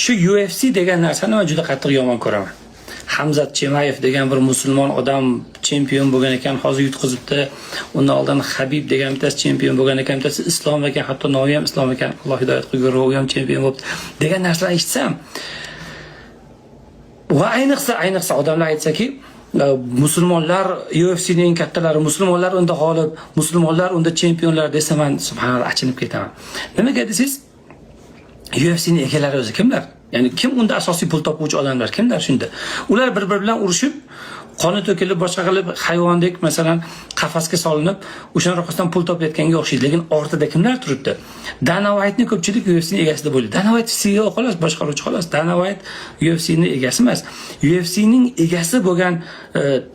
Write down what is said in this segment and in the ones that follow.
Shu UFC degan narsani men juda qattiq yomon ko'raman. Hamzat Chemayev degan bir musulmon odam chempion bo'lgan ekan, hozir yutqizibdi. Undan oldin Habib degan bittasi chempion bo'lgan ekan, bittasi Islom ekan, hatto nomi ham Islom ekan. Alloh hidoyat qilsin, u ham chempion bo'libdi degan narsalarni eshitsam, va ayniqsa odamlar aytsaki, musulmonlar UFC'ning kattalari, musulmonlar unda g'olib, musulmonlar unda chempionlar desa, men subhanalloh achinib ketaman. Nimaga desangiz, UFC'ning egalari o'zi kimlar? Ya'ni kim unda asosiy pul topuvchi odamlar kimlar shunda? Ular bir-biri bilan urushib, qoni to'kilib, boshqa qilib, hayvondek masalan qafasga solinib, o'shaning orqasidan pul topayotganga o'xshaydi. Lekin ortida kimlar turibdi? Dana White'ning ko'pchilik UFC'ning egasida bo'ladi. Dana White CEO xolos, boshqaruvchi xolos. Dana White UFC'ning egasi emas. UFC'ning egasi bo'lgan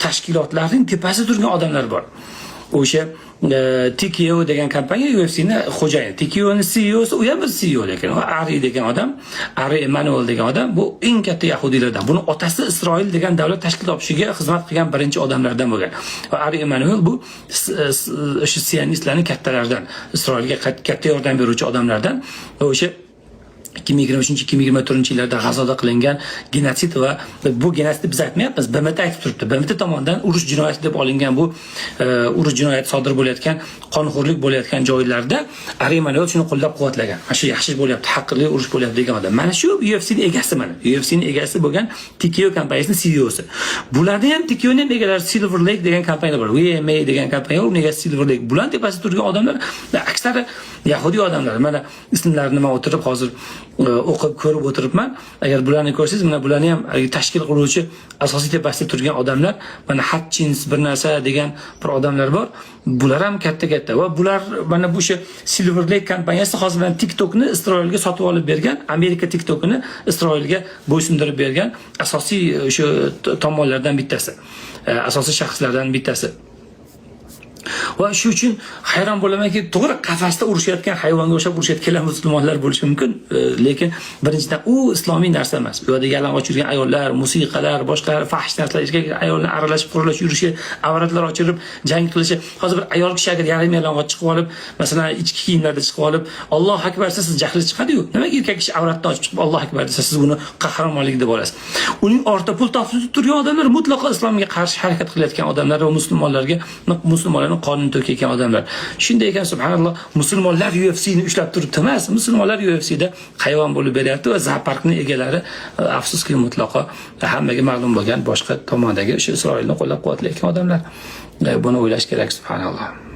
tashkilotlarning tepasida turgan odamlar bor. O'sha TKO degan kompaniya UFC'ni xo'jayini. TKO'ning CEOsi u ham bir CEO, lekin Ari degan odam, Ari Emanuel degan odam bu eng katta yahudiylardan. Buni otasi Isroil degan davlat tashkil topishiga xizmat qilgan birinchi odamlardan bo'lgan. Va Ari Emanuel bu o'sha sionistlarning kattalaridan, Isroilga katta yordam beruvchi odamlardan. Va o'sha 2023-2024-yillarda G'azoda qilingan genotsid va bu genotsidni biz aytmayapmiz, BMT aytib turibdi. BMT tomonidan urush jinoyati deb olingan bu urush jinoyati sodir bo'layotgan, qonxo'rlik bo'layotgan joylarda Ari Emanuel shuni qo'llab-quvvatlagan. Mana shu yaxshi bo'lyapti, haqqli urush bo'lyapti degan odam. Mana shu UFC'ning egasi mana. UFC'ning egasi bo'lgan TKO kompaniyasining CEOsi. Bularning ham TKO'ning ham egalari Silver Lake degan kompaniya bor. WMA degan kompaniya, uning egasi Silver Lake. Bular tepasida turgan odamlar aksari yahudiy odamlar. Mana ismlarini men o'tirib hozir o'qib ko'rib o'tiribman. Agar bularni ko'rsangiz, mana bularni ham tashkil qiluvchi asosiy tepasida turgan odamlar, mana Hutchins bir narsa degan bir odamlar bor. Bular ham katta va bular mana bu o'sha Silver Lake kompaniyasi hozir bilan TikTokni Isroilga sotib olib bergan, Amerika TikTokni Isroilga bo'ysundirib bergan asosiy o'sha tomonlardan bittasi, asosiy shaxslardan bittasi. Va shu uchun hayron bo'lamanki, to'g'ri qafasda urushayotgan hayvonga o'xshab urushayotgan musulmonlar bo'lishi mumkin, lekin birinchidan u islomiy narsa emas. Bu yerda yalang'och yurgan ayollar, musiqalar, boshqa fahsh narsalar, erkak ayollar aralashib qurilish yurishi, avratlar ochirib jang qilishi. Hozir bir ayol kishi agar yarim yalang'och chiqib olib, masalan, ichki kiyimlarda chiqib olib, Alloh akbar desa, siz jahli chiqadi-yu. Nimaga erkak kishi avratni ochib chiqib Alloh akbar desa, siz buni qahramonlik deb olasiz? Uning ortida pul topib turgan odamlar mutlaqo islomga qarshi harakat qilayotgan odamlar va musulmonlarning qonini to'kayotgan odamlar. Shunday ekan, subhanalloh, musulmonlar UFC'ni ushlab turibdi emas, musulmonlar UFC'da hayvon bo'lib beryapti va zooparkning egalari afsuski mutlaqo hammaga ma'lum bo'lgan boshqa tomondagi o'sha Isroilni qo'llab-quvvatlayotgan odamlar. Buni o'ylash kerak, subhanalloh.